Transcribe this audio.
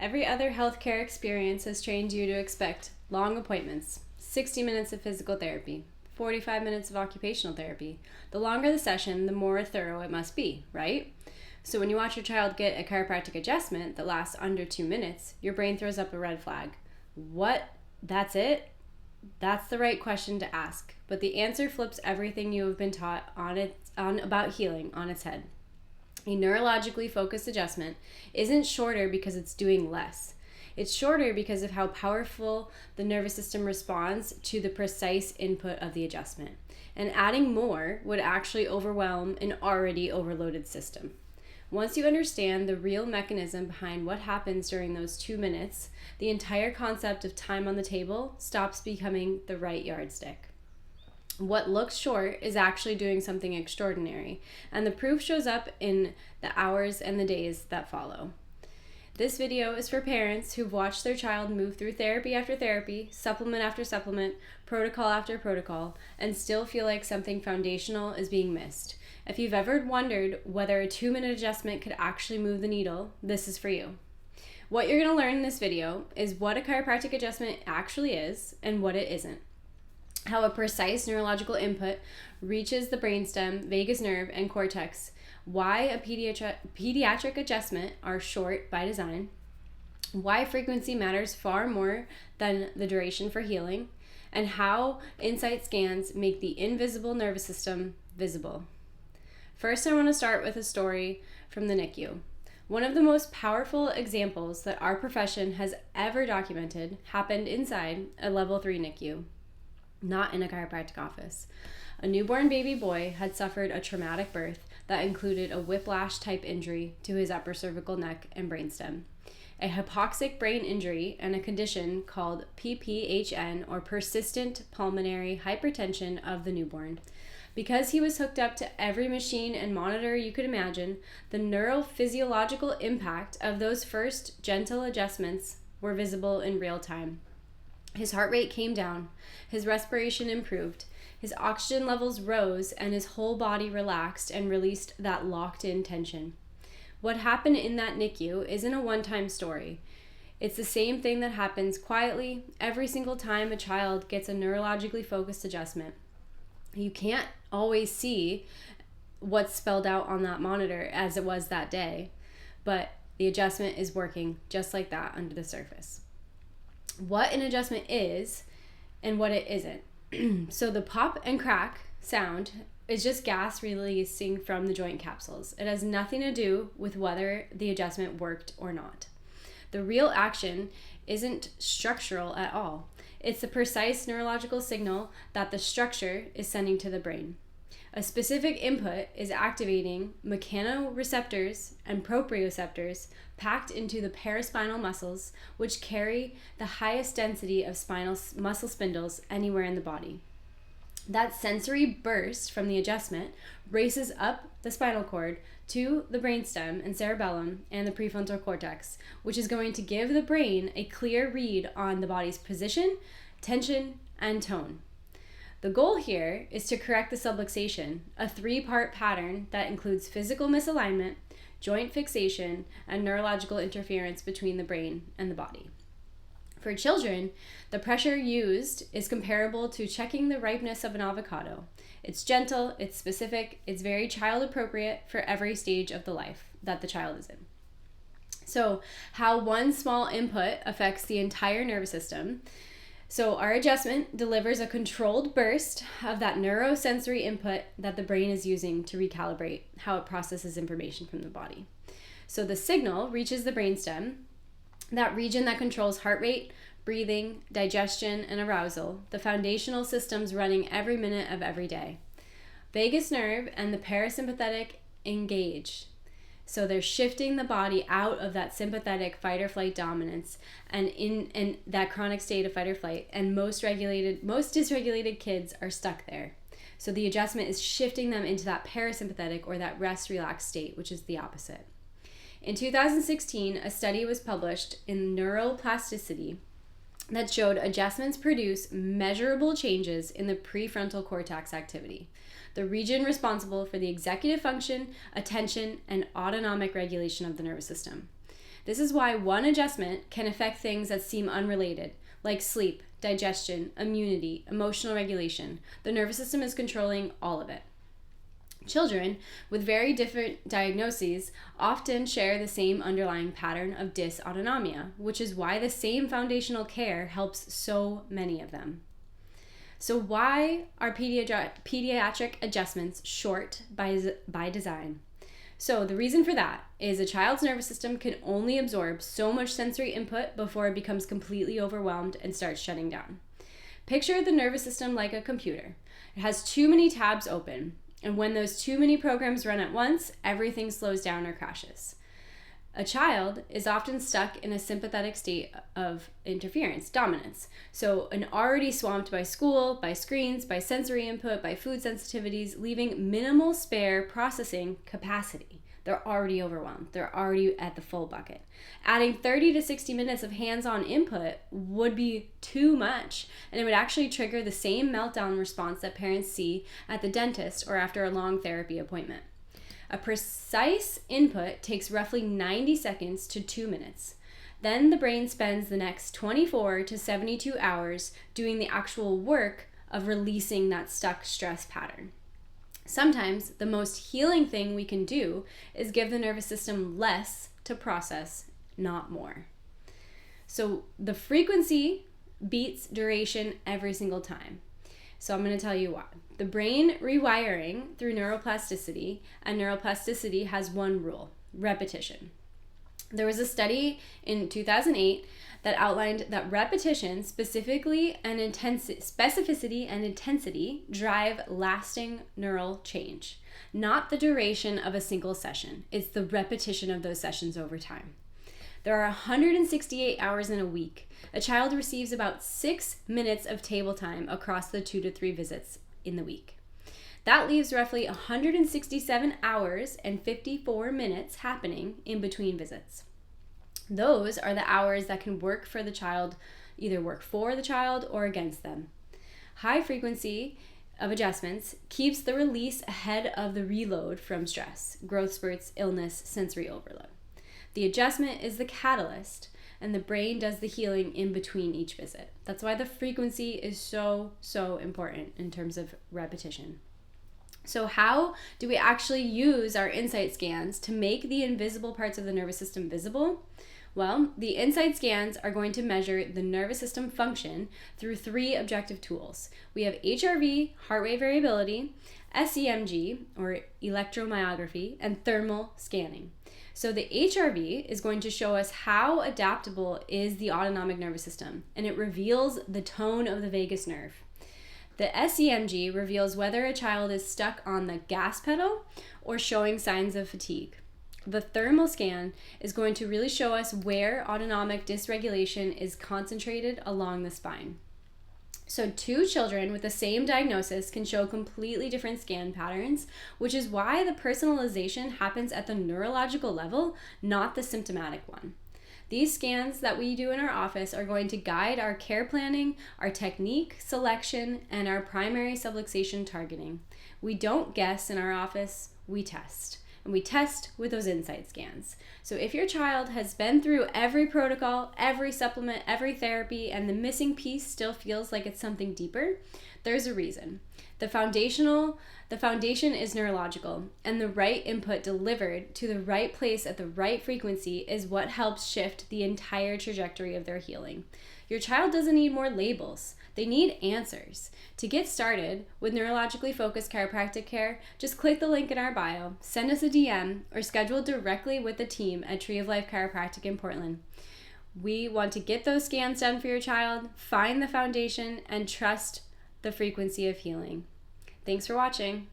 Every other healthcare experience has trained you to expect long appointments, 60 minutes of physical therapy, 45 minutes of occupational therapy. The longer the session, the more thorough it must be, right? So when you watch your child get a chiropractic adjustment that lasts under 2 minutes, your brain throws up a red flag. What? That's it? That's the right question to ask. But the answer flips everything you have been taught about healing on its head. A neurologically focused adjustment isn't shorter because it's doing less. It's shorter because of how powerful the nervous system responds to the precise input of the adjustment. And adding more would actually overwhelm an already overloaded system. Once you understand the real mechanism behind what happens during those 2 minutes, the entire concept of time on the table stops becoming the right yardstick. What looks short is actually doing something extraordinary, and the proof shows up in the hours and the days that follow. This video is for parents who've watched their child move through therapy after therapy, supplement after supplement, protocol after protocol, and still feel like something foundational is being missed. If you've ever wondered whether a 2-minute adjustment could actually move the needle, this is for you. What you're going to learn in this video is what a chiropractic adjustment actually is and what it isn't. How a precise neurological input reaches the brainstem, vagus nerve, and cortex. Why a pediatric adjustment are short by design. Why frequency matters far more than the duration for healing. And how insight scans make the invisible nervous system visible. First, I want to start with a story from the NICU. One of the most powerful examples that our profession has ever documented happened inside a level 3 NICU. Not in a chiropractic office. A newborn baby boy had suffered a traumatic birth that included a whiplash-type injury to his upper cervical neck and brainstem, a hypoxic brain injury, and a condition called PPHN, or persistent pulmonary hypertension of the newborn. Because he was hooked up to every machine and monitor you could imagine, the neurophysiological impact of those first gentle adjustments were visible in real time. His heart rate came down, his respiration improved, his oxygen levels rose, and his whole body relaxed and released that locked-in tension. What happened in that NICU isn't a one-time story. It's the same thing that happens quietly every single time a child gets a neurologically focused adjustment. You can't always see what's spelled out on that monitor as it was that day, but the adjustment is working just like that under the surface. What an adjustment is and what it isn't. So the pop and crack sound is just gas releasing from the joint capsules. It has nothing to do with whether the adjustment worked or not. The real action isn't structural at all. It's the precise neurological signal that the structure is sending to the brain. A specific input is activating mechanoreceptors and proprioceptors packed into the paraspinal muscles, which carry the highest density of spinal muscle spindles anywhere in the body. That sensory burst from the adjustment races up the spinal cord to the brainstem and cerebellum and the prefrontal cortex, which is going to give the brain a clear read on the body's position, tension, and tone. The goal here is to correct the subluxation, a 3-part pattern that includes physical misalignment, joint fixation, and neurological interference between the brain and the body. For children, the pressure used is comparable to checking the ripeness of an avocado. It's gentle, it's specific, it's very child appropriate for every stage of the life that the child is in. So, how one small input affects the entire nervous system. So our adjustment delivers a controlled burst of that neurosensory input that the brain is using to recalibrate how it processes information from the body. So the signal reaches the brainstem, that region that controls heart rate, breathing, digestion, and arousal, the foundational systems running every minute of every day. Vagus nerve and the parasympathetic engage. So they're shifting the body out of that sympathetic fight or flight dominance and in that chronic state of fight or flight. And most dysregulated kids are stuck there. So the adjustment is shifting them into that parasympathetic or that rest relaxed state, which is the opposite. In 2016, a study was published in Neuroplasticity that showed adjustments produce measurable changes in the prefrontal cortex activity, the region responsible for the executive function, attention, and autonomic regulation of the nervous system. This is why one adjustment can affect things that seem unrelated, like sleep, digestion, immunity, emotional regulation. The nervous system is controlling all of it. Children with very different diagnoses often share the same underlying pattern of dysautonomia, which is why the same foundational care helps so many of them. So why are pediatric adjustments short by design? So the reason for that is a child's nervous system can only absorb so much sensory input before it becomes completely overwhelmed and starts shutting down. Picture the nervous system like a computer. It has too many tabs open, and when those too many programs run at once, everything slows down or crashes. A child is often stuck in a sympathetic state of interference, dominance. So an already swamped by school, by screens, by sensory input, by food sensitivities, leaving minimal spare processing capacity. They're already overwhelmed. They're already at the full bucket. Adding 30 to 60 minutes of hands-on input would be too much, and it would actually trigger the same meltdown response that parents see at the dentist or after a long therapy appointment. A precise input takes roughly 90 seconds to 2 minutes. Then the brain spends the next 24 to 72 hours doing the actual work of releasing that stuck stress pattern. Sometimes the most healing thing we can do is give the nervous system less to process, not more. So the frequency beats duration every single time. So I'm going to tell you why. The brain rewiring through neuroplasticity, and neuroplasticity has one rule: repetition. There was a study in 2008 that outlined that repetition, specificity and intensity drive lasting neural change, not the duration of a single session. It's the repetition of those sessions over time. There are 168 hours in a week. A child receives about 6 minutes of table time across the 2 to 3 visits in the week. That leaves roughly 167 hours and 54 minutes happening in between visits. Those are the hours that can work for the child, either work for the child or against them. High frequency of adjustments keeps the release ahead of the reload from stress, growth spurts, illness, sensory overload. The adjustment is the catalyst, and the brain does the healing in between each visit. That's why the frequency is so important in terms of repetition. So how do we actually use our insight scans to make the invisible parts of the nervous system visible? Well, the insight scans are going to measure the nervous system function through 3 objective tools. We have HRV, heart rate variability, SEMG, or electromyography, and thermal scanning. So the HRV is going to show us how adaptable is the autonomic nervous system, and it reveals the tone of the vagus nerve. The SEMG reveals whether a child is stuck on the gas pedal or showing signs of fatigue. The thermal scan is going to really show us where autonomic dysregulation is concentrated along the spine. So 2 children with the same diagnosis can show completely different scan patterns, which is why the personalization happens at the neurological level, not the symptomatic one. These scans that we do in our office are going to guide our care planning, our technique selection, and our primary subluxation targeting. We don't guess in our office, we test. And we test with those insight scans. So if your child has been through every protocol, every supplement, every therapy, and the missing piece still feels like it's something deeper, there's a reason. The foundation is neurological, and the right input delivered to the right place at the right frequency is what helps shift the entire trajectory of their healing. Your child doesn't need more labels. They need answers. To get started with Neurologically Focused Chiropractic Care, just click the link in our bio, send us a DM, or schedule directly with the team at Tree of Life Chiropractic in Portland. We want to get those scans done for your child, find the foundation, and trust the frequency of healing. Thanks for watching.